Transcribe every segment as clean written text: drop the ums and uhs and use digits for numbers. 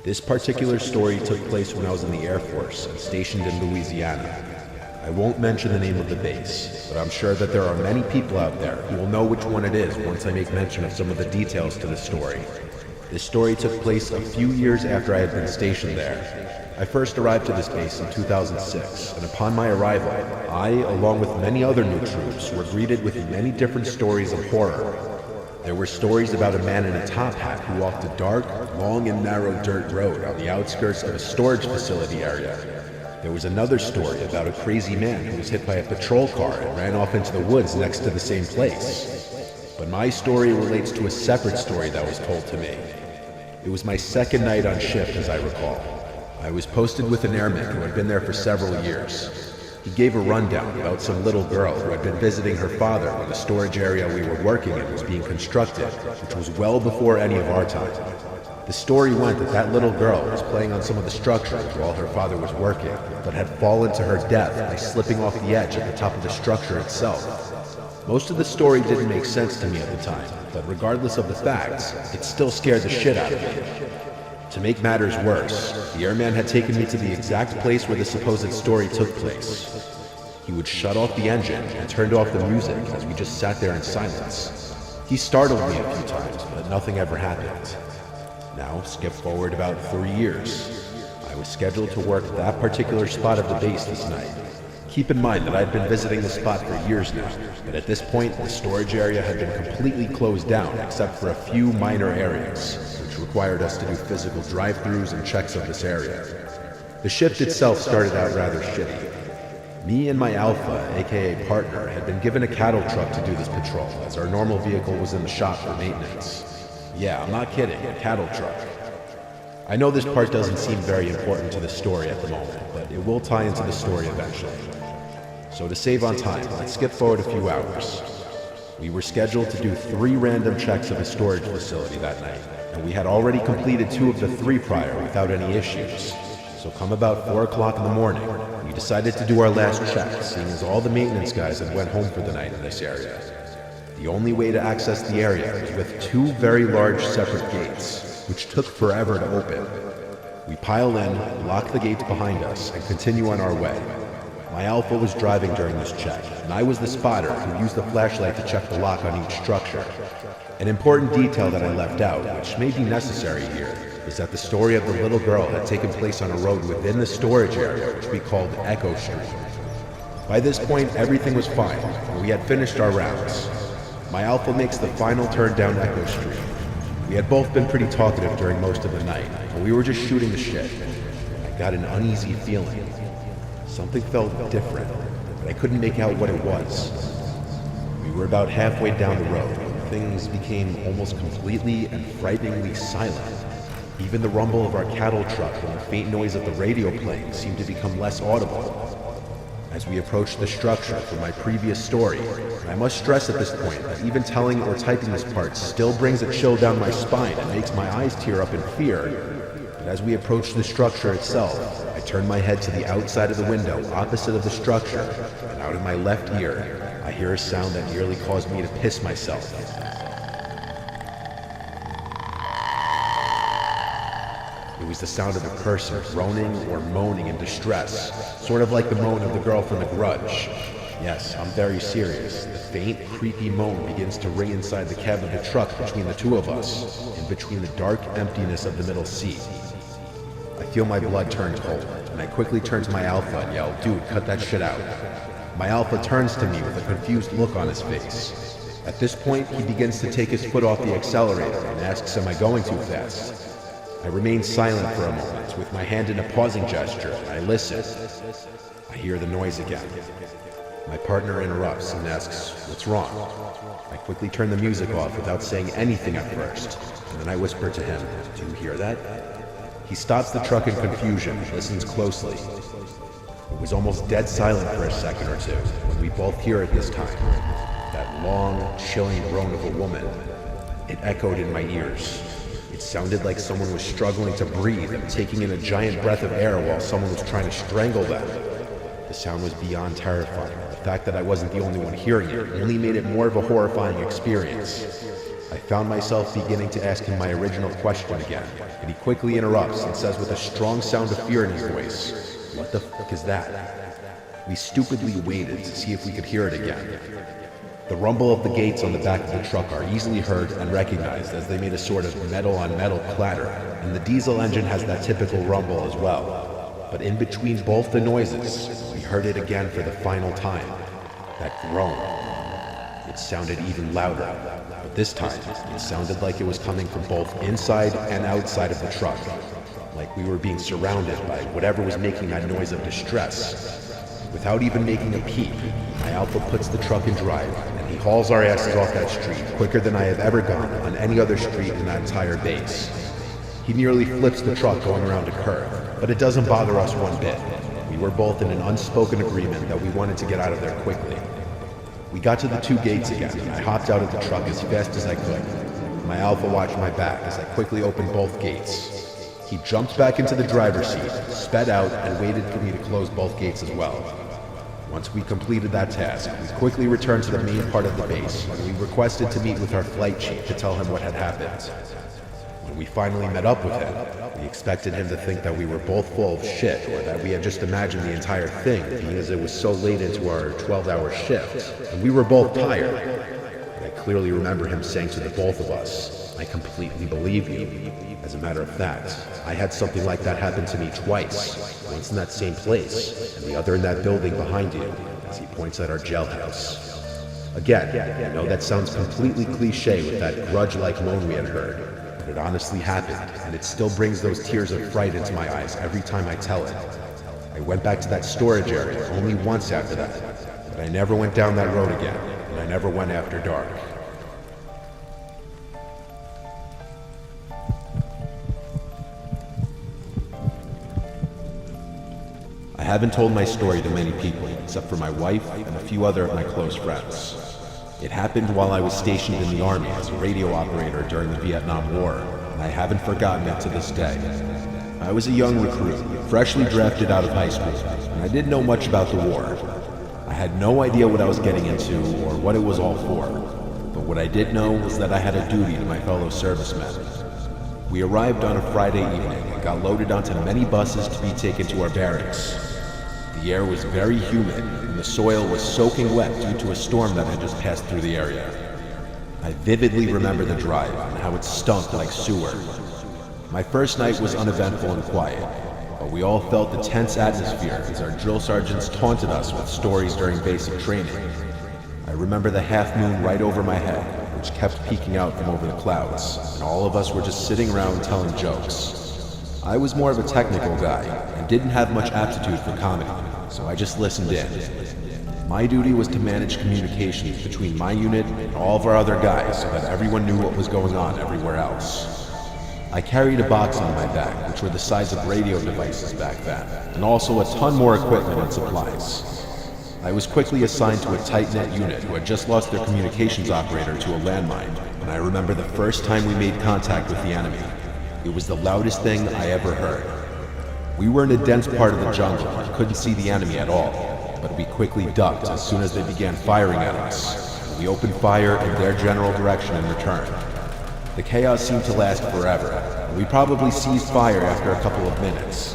This particular story took place when I was in the Air Force and stationed in Louisiana. I won't mention the name of the base, but I'm sure that there are many people out there who will know which one it is once I make mention of some of the details to the story. This story took place a few years after I had been stationed there. I first arrived to this base in 2006, and upon my arrival, I, along with many other new troops, were greeted with many different stories of horror. There were stories about a man in a top hat who walked a dark, long and narrow dirt road on the outskirts of a storage facility area. There was another story about a crazy man who was hit by a patrol car and ran off into the woods next to the same place. But my story relates to a separate story that was told to me. It was my second night on shift, as I recall. I was posted with an airman who had been there for several years. He gave a rundown about some little girl who had been visiting her father when the storage area we were working in was being constructed, which was well before any of our time. The story went that that little girl was playing on some of the structures while her father was working, but had fallen to her death by slipping off the edge at the top of the structure itself. Most of the story didn't make sense to me at the time, but regardless of the facts, it still scared the shit out of me. To make matters worse, the airman had taken me to the exact place where the supposed story took place. He would shut off the engine and turned off the music as we just sat there in silence. He startled me a few times, but nothing ever happened. Now, skip forward about 3 years. I was scheduled to work that particular spot of the base this night. Keep in mind that I'd been visiting the spot for years now, but at this point, the storage area had been completely closed down except for a few minor areas, which required us to do physical drive-thrus and checks of this area. The shift itself started out rather shitty. Me and my Alpha, aka partner, had been given a cattle truck to do this patrol, as our normal vehicle was in the shop for maintenance. Yeah, I'm not kidding, a cattle truck. I know this part doesn't seem very important to the story at the moment, but it will tie into the story eventually. So to save on time, let's skip forward a few hours. We were scheduled to do 3 random checks of a storage facility that night, and we had already completed 2 of the 3 prior without any issues. So come about 4 o'clock in the morning, we decided to do our last check, seeing as all the maintenance guys had went home for the night in this area. The only way to access the area was with 2 very large separate gates, which took forever to open. We pile in, lock the gates behind us, and continue on our way. My Alpha was driving during this check, and I was the spotter who used the flashlight to check the lock on each structure. An important detail that I left out, which may be necessary here, is that the story of the little girl had taken place on a road within the storage area, which we called Echo Street. By this point, everything was fine, and we had finished our rounds. My Alpha makes the final turn down Echo Street. We had both been pretty talkative during most of the night, and we were just shooting the shit. I got an uneasy feeling. Something felt different, but I couldn't make out what it was. We were about halfway down the road when things became almost completely and frighteningly silent. Even the rumble of our cattle truck and the faint noise of the radio playing seemed to become less audible. As we approached the structure from my previous story, I must stress at this point that even telling or typing this part still brings a chill down my spine and makes my eyes tear up in fear. But as we approached the structure itself, I turned my head to the outside of the window opposite of the structure, and out of my left ear, I hear a sound that nearly caused me to piss myself. It was the sound of a person groaning or moaning in distress, sort of like the moan of the girl from The Grudge. Yes, I'm very serious. The faint, creepy moan begins to ring inside the cab of the truck between the 2 of us, in between the dark emptiness of the middle seat. I feel my blood turn cold, and I quickly turn to my Alpha and yell, "Dude, cut that shit out." My Alpha turns to me with a confused look on his face. At this point, he begins to take his foot off the accelerator and asks, "Am I going too fast?" I remain silent for a moment, with my hand in a pausing gesture, and I listen. I hear the noise again. My partner interrupts and asks, "What's wrong?" I quickly turn the music off without saying anything at first, and then I whisper to him, "Do you hear that?" He stops the truck in confusion and listens closely. It was almost dead silent for a second or two, when we both hear it this time. That long, chilling groan of a woman. It echoed in my ears. It sounded like someone was struggling to breathe and taking in a giant breath of air while someone was trying to strangle them. The sound was beyond terrifying. The fact that I wasn't the only one hearing it only made it more of a horrifying experience. I found myself beginning to ask him my original question again, and he quickly interrupts and says with a strong sound of fear in his voice, "What the fuck is that?" We stupidly waited to see if we could hear it again. The rumble of the gates on the back of the truck are easily heard and recognized as they made a sort of metal-on-metal clatter, and the diesel engine has that typical rumble as well. But in between both the noises, we heard it again for the final time. That groan. It sounded even louder, but this time it sounded like it was coming from both inside and outside of the truck, like we were being surrounded by whatever was making that noise of distress. Without even making a peep, my alpha puts the truck in drive, and he hauls our asses off that street quicker than I have ever gone on any other street in that entire base. He nearly flips the truck going around a curve, but it doesn't bother us one bit. We were both in an unspoken agreement that we wanted to get out of there quickly. We got to the 2 gates again, and I hopped out of the truck as fast as I could. My alpha watched my back as I quickly opened both gates. He jumped back into the driver's seat, sped out, and waited for me to close both gates as well. Once we completed that task, we quickly returned to the main part of the base, and we requested to meet with our flight chief to tell him what had happened. When we finally met up with him, we expected him to think that we were both full of shit, or that we had just imagined the entire thing, being as it was so late into our 12-hour shift, and we were both tired. But I clearly remember him saying to the both of us, "I completely believe you." As a matter of fact, I had something like that happen to me twice, once in that same place, and the other in that building behind you, as he points at our jailhouse. Again, I know that sounds completely cliche with that grudge-like moan we had heard, but it honestly happened, and it still brings those tears of fright into my eyes every time I tell it. I went back to that storage area only once after that, but I never went down that road again, and I never went after dark. I haven't told my story to many people, except for my wife and a few other of my close friends. It happened while I was stationed in the Army as a radio operator during the Vietnam War, and I haven't forgotten it to this day. I was a young recruit, freshly drafted out of high school, and I didn't know much about the war. I had no idea what I was getting into or what it was all for, but what I did know was that I had a duty to my fellow servicemen. We arrived on a Friday evening and got loaded onto many buses to be taken to our barracks. The air was very humid, and the soil was soaking wet due to a storm that had just passed through the area. I vividly remember the drive and how it stunk like sewer. My first night was uneventful and quiet, but we all felt the tense atmosphere as our drill sergeants taunted us with stories during basic training. I remember the half moon right over my head, which kept peeking out from over the clouds, and all of us were just sitting around telling jokes. I was more of a technical guy and didn't have much aptitude for comedy, so I just listened in. My duty was to manage communications between my unit and all of our other guys so that everyone knew what was going on everywhere else. I carried a box on my back, which were the size of radio devices back then, and also a ton more equipment and supplies. I was quickly assigned to a tight-knit unit who had just lost their communications operator to a landmine, and I remember the first time we made contact with the enemy. It was the loudest thing I ever heard. We were in a dense part of the jungle and couldn't see the enemy at all, but we quickly ducked as soon as they began firing at us. We opened fire in their general direction in return. The chaos seemed to last forever, and we probably ceased fire after a couple of minutes.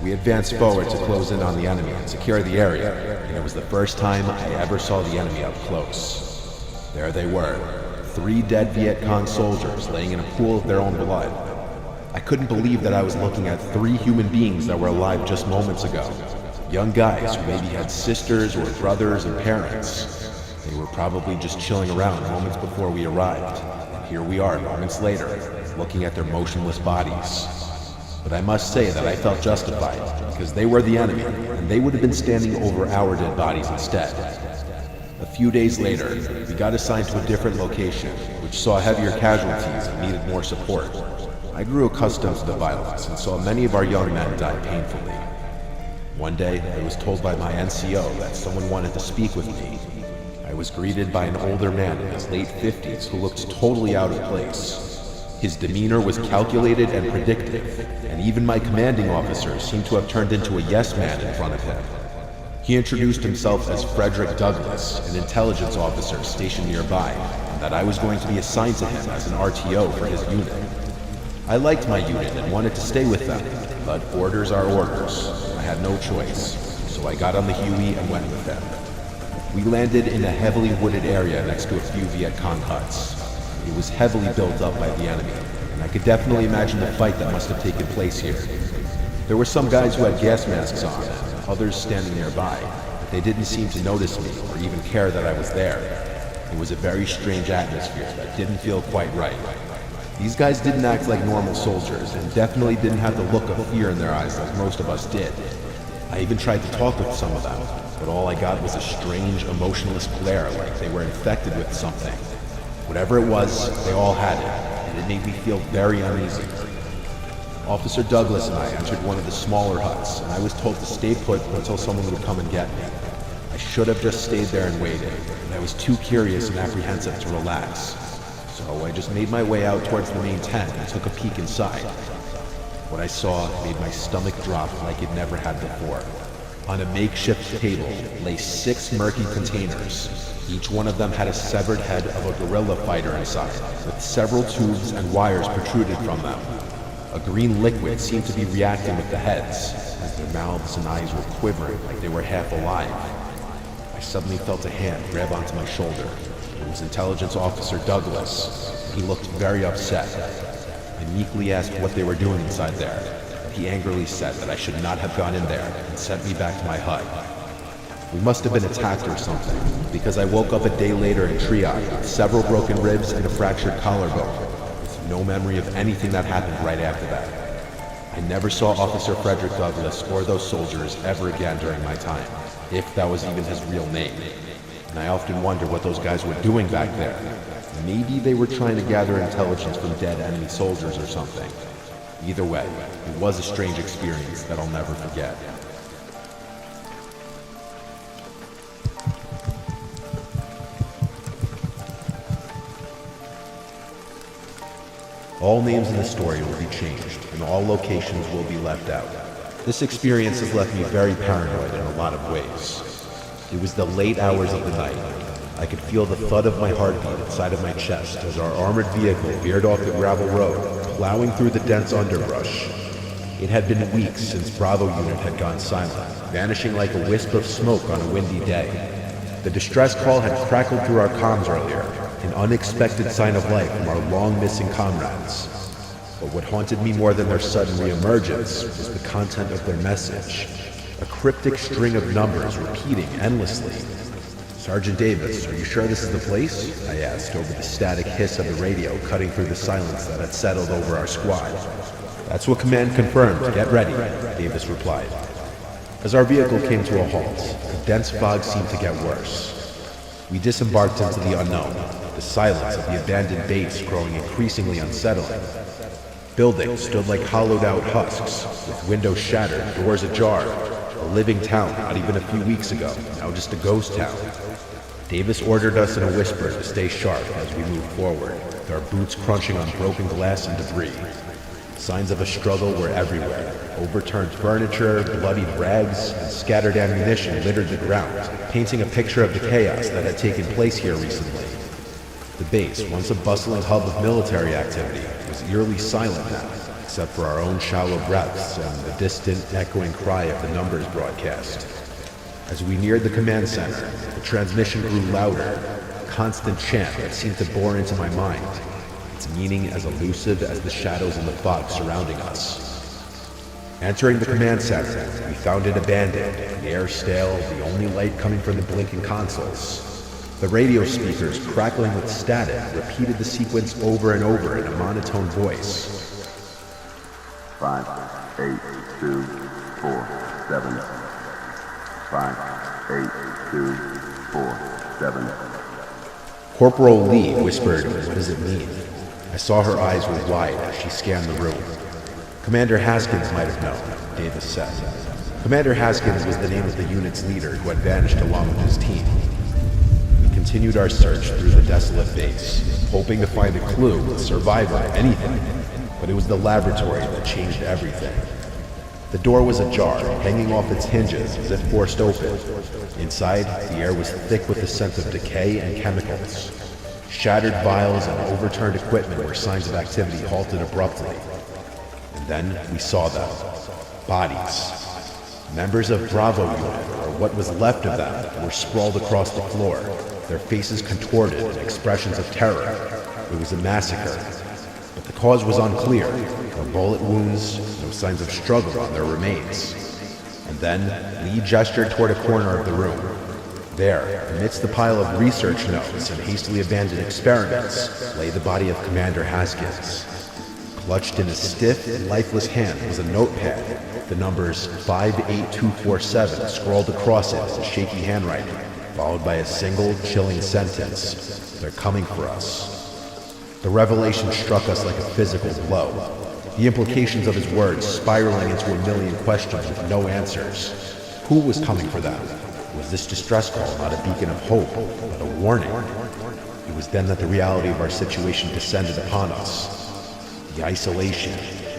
We advanced forward to close in on the enemy and secure the area, and it was the first time I ever saw the enemy up close. There they were, 3 dead Viet Cong soldiers laying in a pool of their own blood. I couldn't believe that I was looking at 3 human beings that were alive just moments ago. Young guys who maybe had sisters or brothers or parents. They were probably just chilling around moments before we arrived. And here we are moments later, looking at their motionless bodies. But I must say that I felt justified, because they were the enemy, and they would have been standing over our dead bodies instead. A few days later, we got assigned to a different location, which saw heavier casualties and needed more support. I grew accustomed to the violence and saw many of our young men die painfully. One day, I was told by my NCO that someone wanted to speak with me. I was greeted by an older man in his late 50s who looked totally out of place. His demeanor was calculated and predictive, and even my commanding officer seemed to have turned into a yes man in front of him. He introduced himself as Frederick Douglass, an intelligence officer stationed nearby, and that I was going to be assigned to him as an RTO for his unit. I liked my unit and wanted to stay with them, but orders are orders. I had no choice, so I got on the Huey and went with them. We landed in a heavily wooded area next to a few Viet Cong huts. It was heavily built up by the enemy, and I could definitely imagine the fight that must have taken place here. There were some guys who had gas masks on, and others standing nearby, but they didn't seem to notice me or even care that I was there. It was a very strange atmosphere that didn't feel quite right. These guys didn't act like normal soldiers, and definitely didn't have the look of fear in their eyes like most of us did. I even tried to talk with some of them, but all I got was a strange, emotionless glare like they were infected with something. Whatever it was, they all had it, and it made me feel very uneasy. Officer Douglass and I entered one of the smaller huts, and I was told to stay put until someone would come and get me. I should have just stayed there and waited, but I was too curious and apprehensive to relax. So I just made my way out towards the main tent and took a peek inside. What I saw made my stomach drop like it never had before. On a makeshift table lay 6 murky containers. Each one of them had a severed head of a guerrilla fighter inside, with several tubes and wires protruded from them. A green liquid seemed to be reacting with the heads, as their mouths and eyes were quivering like they were half alive. I suddenly felt a hand grab onto my shoulder. It was Intelligence Officer Douglass. He looked very upset. I meekly asked what they were doing inside there. He angrily said that I should not have gone in there and sent me back to my hut. We must have been attacked or something, because I woke up a day later in triage with several broken ribs and a fractured collarbone, with no memory of anything that happened right after that. I never saw Officer Frederick Douglass or those soldiers ever again during my time, if that was even his real name. And I often wonder what those guys were doing back there. Maybe they were trying to gather intelligence from dead enemy soldiers or something. Either way, it was a strange experience that I'll never forget. All names in the story will be changed, and all locations will be left out. This experience has left me very paranoid in a lot of ways. It was the late hours of the night. I could feel the thud of my heartbeat inside of my chest as our armored vehicle veered off the gravel road, plowing through the dense underbrush. It had been weeks since Bravo unit had gone silent, vanishing like a wisp of smoke on a windy day. The distress call had crackled through our comms earlier, an unexpected sign of life from our long-missing comrades. But what haunted me more than their sudden reemergence was the content of their message. A cryptic string of numbers repeating endlessly. "Sergeant Davis, are you sure this is the place?" I asked over the static hiss of the radio cutting through the silence that had settled over our squad. "That's what command confirmed. Get ready," Davis replied. As our vehicle came to a halt, the dense fog seemed to get worse. We disembarked into the unknown, the silence of the abandoned base growing increasingly unsettling. Buildings stood like hollowed-out husks, with windows shattered, doors ajar. A living town not even a few weeks ago, now just a ghost town. Davis ordered us in a whisper to stay sharp as we moved forward, with our boots crunching on broken glass and debris. Signs of a struggle were everywhere. Overturned furniture, bloodied rags, and scattered ammunition littered the ground, painting a picture of the chaos that had taken place here recently. The base, once a bustling hub of military activity, was eerily silent now, except for our own shallow breaths and the distant, echoing cry of the numbers broadcast. As we neared the command center, the transmission grew louder, a constant chant that seemed to bore into my mind, its meaning as elusive as the shadows in the fog surrounding us. Entering the command center, we found it abandoned, the air stale, the only light coming from the blinking consoles. The radio speakers, crackling with static, repeated the sequence over and over in a monotone voice. 5, 8, 2, 4, 7. 5, 8, 2, 4, 7. Corporal Lee whispered, "What does it mean?" I saw her eyes were wide as she scanned the room. "Commander Haskins might have known," Davis said. Commander Haskins was the name of the unit's leader who had vanished along with his team. We continued our search through the desolate base, hoping to find a clue, a survivor, anything. But it was the laboratory that changed everything. The door was ajar, hanging off its hinges as if forced open. Inside, the air was thick with the scent of decay and chemicals. Shattered vials and overturned equipment were signs of activity halted abruptly. And then we saw them. Bodies. Members of Bravo Unit, or what was left of them, were sprawled across the floor, their faces contorted in expressions of terror. It was a massacre. But the cause was unclear. No bullet wounds, no signs of struggle on their remains. And then, Lee gestured toward a corner of the room. There, amidst the pile of research notes and hastily abandoned experiments, lay the body of Commander Haskins. Clutched in a stiff, lifeless hand was a notepad, the numbers 58247 scrawled across it in shaky handwriting, followed by a single, chilling sentence. They're coming for us. The revelation struck us like a physical blow, the implications of his words spiraling into a million questions with no answers. Who was coming for them? Was this distress call not a beacon of hope, but a warning? It was then that the reality of our situation descended upon us. The isolation,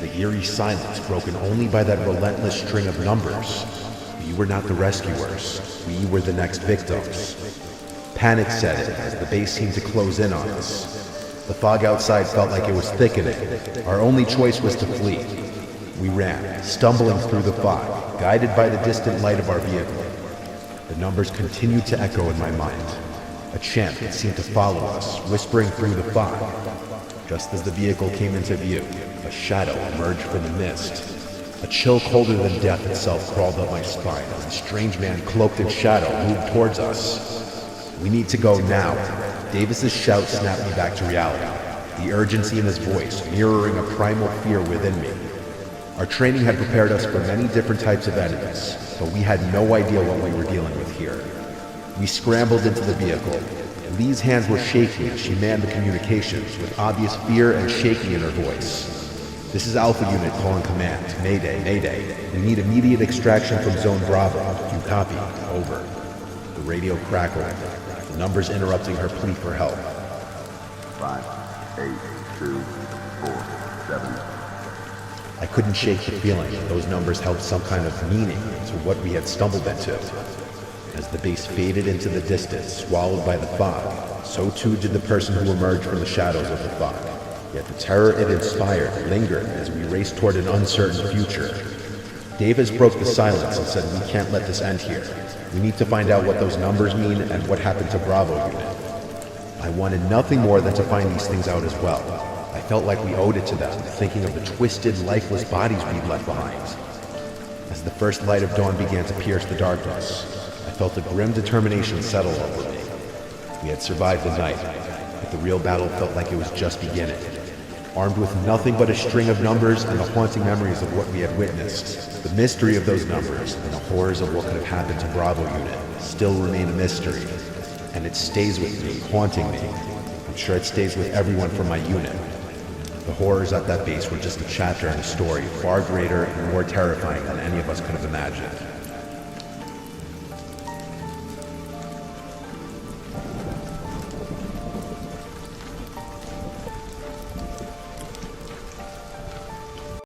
the eerie silence broken only by that relentless string of numbers. We were not the rescuers. We were the next victims. Panic set in as the base seemed to close in on us. The fog outside felt like it was thickening. Our only choice was to flee. We ran, stumbling through the fog, guided by the distant light of our vehicle. The numbers continued to echo in my mind. A chant that seemed to follow us, whispering through the fog. Just as the vehicle came into view, a shadow emerged from the mist. A chill colder than death itself crawled up my spine as the strange man cloaked in shadow moved towards us. We need to go now. Davis's shout snapped me back to reality, the urgency in his voice mirroring a primal fear within me. Our training had prepared us for many different types of enemies, but we had no idea what we were dealing with here. We scrambled into the vehicle. Lee's hands were shaking as she manned the communications, with obvious fear and shaking in her voice. This is Alpha Unit calling command. Mayday, Mayday. We need immediate extraction from Zone Bravo. Do you copy? Over. The radio crackled, the numbers interrupting her plea for help. 5, 8, 2, 4, 7. I couldn't shake the feeling that those numbers held some kind of meaning to what we had stumbled into. As the base faded into the distance, swallowed by the fog, so too did the person who emerged from the shadows of the fog. Yet the terror it inspired lingered as we raced toward an uncertain future. Davis broke the silence and said, "We can't let this end here. We need to find out what those numbers mean and what happened to Bravo Unit." I wanted nothing more than to find these things out as well. I felt like we owed it to them, thinking of the twisted, lifeless bodies we'd left behind. As the first light of dawn began to pierce the darkness, I felt a grim determination settle over me. We had survived the night, but the real battle felt like it was just beginning. Armed with nothing but a string of numbers and the haunting memories of what we had witnessed, the mystery of those numbers and the horrors of what could have happened to Bravo Unit still remain a mystery. And it stays with me, haunting me. I'm sure it stays with everyone from my unit. The horrors at that base were just a chapter in a story far greater and more terrifying than any of us could have imagined.